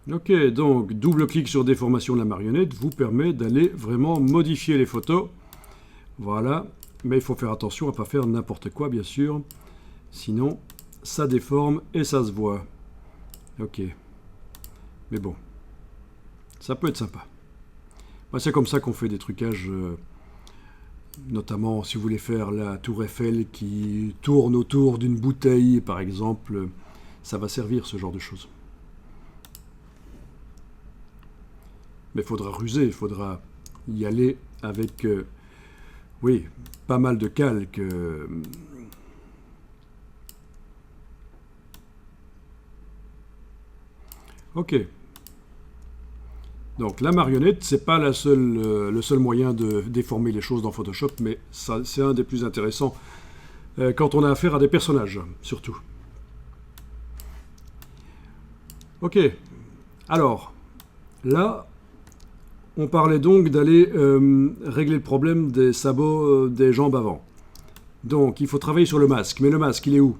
Ok, donc double clic sur déformation de la marionnette vous permet d'aller vraiment modifier les photos. Voilà, mais il faut faire attention à ne pas faire n'importe quoi bien sûr, sinon ça déforme et ça se voit. Ok, mais bon, ça peut être sympa. Bah, c'est comme ça qu'on fait des trucages, notamment si vous voulez faire la tour Eiffel qui tourne autour d'une bouteille par exemple, ça va servir ce genre de choses. Mais il faudra ruser, il faudra y aller avec, oui, pas mal de calque. Ok. Donc la marionnette, c'est pas le seul moyen de déformer les choses dans Photoshop, mais c'est un des plus intéressants quand on a affaire à des personnages, surtout. Ok. Alors, là, on parlait donc d'aller régler le problème des sabots des jambes avant. Donc, il faut travailler sur le masque. Mais le masque, il est où?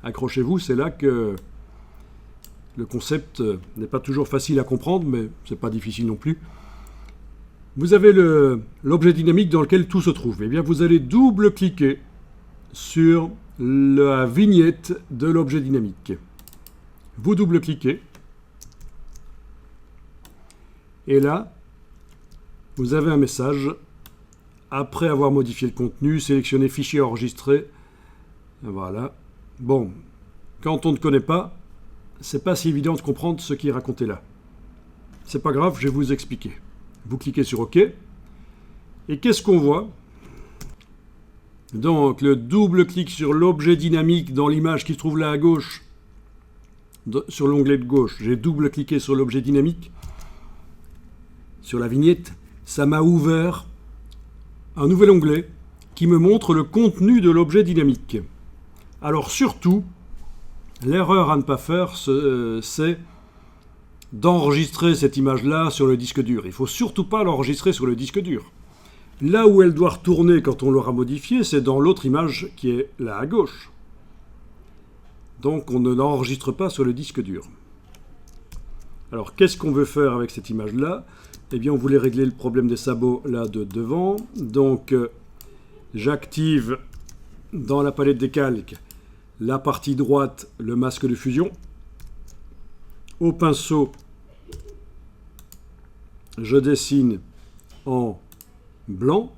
Accrochez-vous, c'est là que le concept n'est pas toujours facile à comprendre, mais c'est pas difficile non plus. Vous avez l'objet dynamique dans lequel tout se trouve. Eh bien, vous allez double-cliquer sur la vignette de l'objet dynamique. Vous double-cliquez. Et là, vous avez un message. Après avoir modifié le contenu, sélectionnez Fichier enregistré. Voilà. Bon, quand on ne connaît pas, c'est pas si évident de comprendre ce qui est raconté là. C'est pas grave, je vais vous expliquer. Vous cliquez sur OK. Et qu'est-ce qu'on voit? Donc, le double-clic sur l'objet dynamique dans l'image qui se trouve là à gauche, sur l'onglet de gauche, j'ai double-cliqué sur l'objet dynamique, sur la vignette, ça m'a ouvert un nouvel onglet qui me montre le contenu de l'objet dynamique. Alors surtout, l'erreur à ne pas faire, c'est d'enregistrer cette image-là sur le disque dur. Il ne faut surtout pas l'enregistrer sur le disque dur. Là où elle doit retourner quand on l'aura modifiée, c'est dans l'autre image qui est là à gauche. Donc on ne l'enregistre pas sur le disque dur. Alors qu'est-ce qu'on veut faire avec cette image-là? Eh bien on voulait régler le problème des sabots là de devant. Donc j'active dans la palette des calques la partie droite, le masque de fusion. Au pinceau, je dessine en blanc.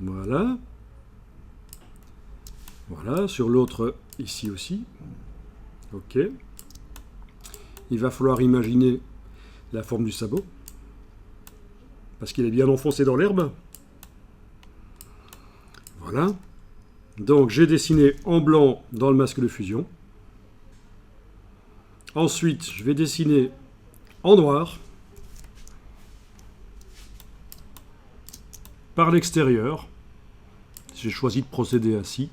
Voilà. Voilà, sur l'autre ici aussi. Ok. Il va falloir imaginer la forme du sabot, parce qu'il est bien enfoncé dans l'herbe. Voilà. Donc j'ai dessiné en blanc dans le masque de fusion. Ensuite, je vais dessiner en noir par l'extérieur. J'ai choisi de procéder ainsi.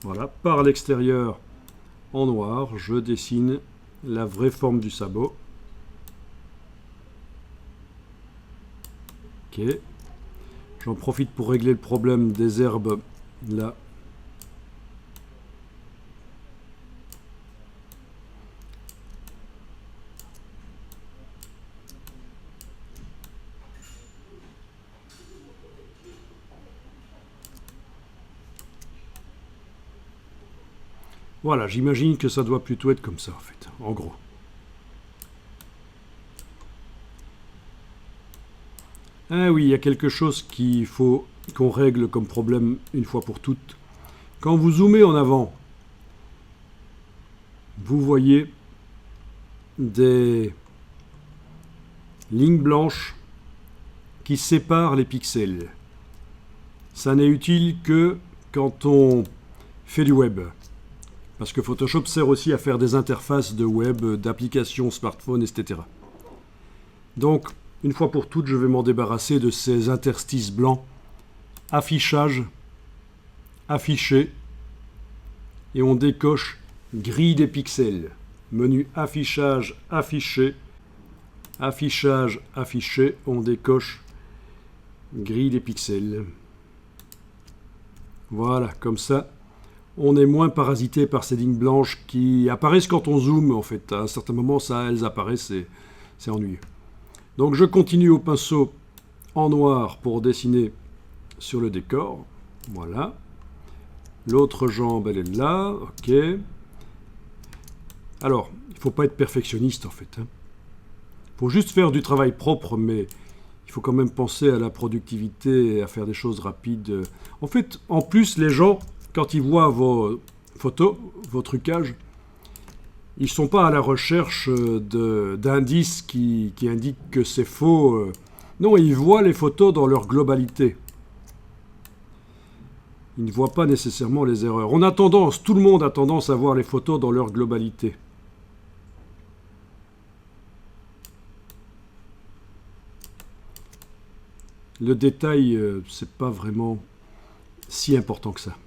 Voilà, par l'extérieur en noir, je dessine la vraie forme du sabot. Ok. J'en profite pour régler le problème des herbes là. Voilà, j'imagine que ça doit plutôt être comme ça en fait, en gros. Ah oui, il y a quelque chose qu'il faut qu'on règle comme problème une fois pour toutes. Quand vous zoomez en avant, vous voyez des lignes blanches qui séparent les pixels. Ça n'est utile que quand on fait du web. Parce que Photoshop sert aussi à faire des interfaces de web, d'applications smartphone, etc. Donc, une fois pour toutes, je vais m'en débarrasser de ces interstices blancs. Affichage, afficher, et on décoche grille des pixels. Menu affichage, afficher, affichage, afficher, on décoche grille des pixels. Voilà, comme ça, on est moins parasité par ces lignes blanches qui apparaissent quand on zoome, en fait. À un certain moment, ça, elles apparaissent et c'est ennuyeux. Donc je continue au pinceau en noir pour dessiner sur le décor. Voilà. L'autre jambe, elle est là. Ok. Alors, il ne faut pas être perfectionniste, en fait. Il faut juste faire du travail propre, mais il faut quand même penser à la productivité et à faire des choses rapides. En fait, en plus, les gens, quand ils voient vos photos, vos trucages, ils ne sont pas à la recherche d'indices qui indiquent que c'est faux. Non, ils voient les photos dans leur globalité. Ils ne voient pas nécessairement les erreurs. Tout le monde a tendance à voir les photos dans leur globalité. Le détail, c'est pas vraiment si important que ça.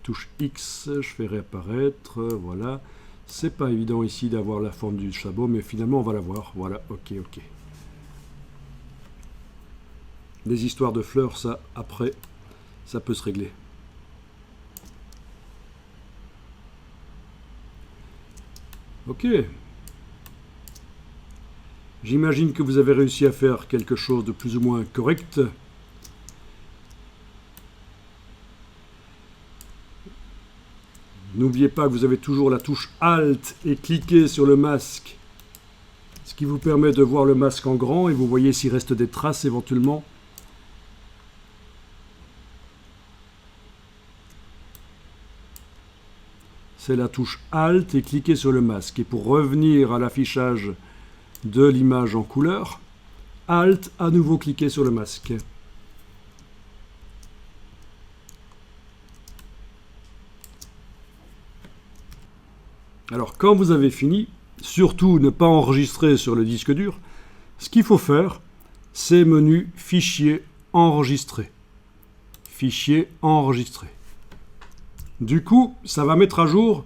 Touche X, je fais réapparaître, voilà. C'est pas évident ici d'avoir la forme du sabot, mais finalement on va la voir. Voilà, ok. Les histoires de fleurs, ça, après, ça peut se régler. Ok. J'imagine que vous avez réussi à faire quelque chose de plus ou moins correct. N'oubliez pas que vous avez toujours la touche Alt et cliquez sur le masque, ce qui vous permet de voir le masque en grand et vous voyez s'il reste des traces éventuellement. C'est la touche Alt et cliquez sur le masque. Et pour revenir à l'affichage de l'image en couleur, Alt, à nouveau cliquez sur le masque. Alors, quand vous avez fini, surtout ne pas enregistrer sur le disque dur. Ce qu'il faut faire, c'est menu Fichier, Enregistrer. Fichier, Enregistrer. Du coup, ça va mettre à jour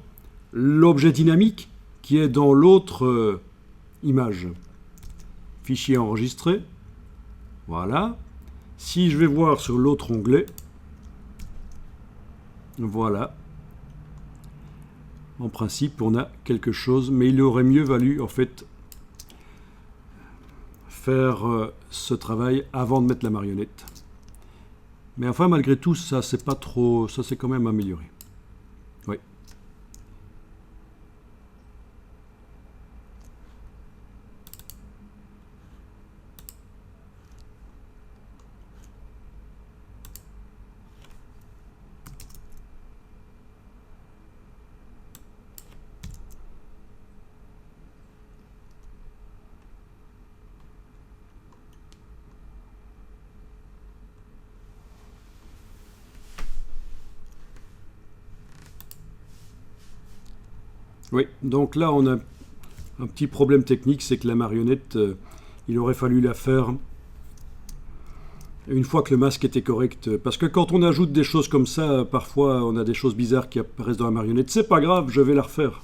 l'objet dynamique qui est dans l'autre image. Fichier enregistré. Voilà. Si je vais voir sur l'autre onglet, voilà. En principe, on a quelque chose, mais il aurait mieux valu, en fait, faire ce travail avant de mettre la marionnette. Mais enfin, malgré tout, ça, c'est pas trop... Ça, c'est quand même amélioré. Oui. Oui, donc là on a un petit problème technique, c'est que la marionnette, il aurait fallu la faire une fois que le masque était correct. Parce que quand on ajoute des choses comme ça, parfois on a des choses bizarres qui apparaissent dans la marionnette. C'est pas grave, je vais la refaire.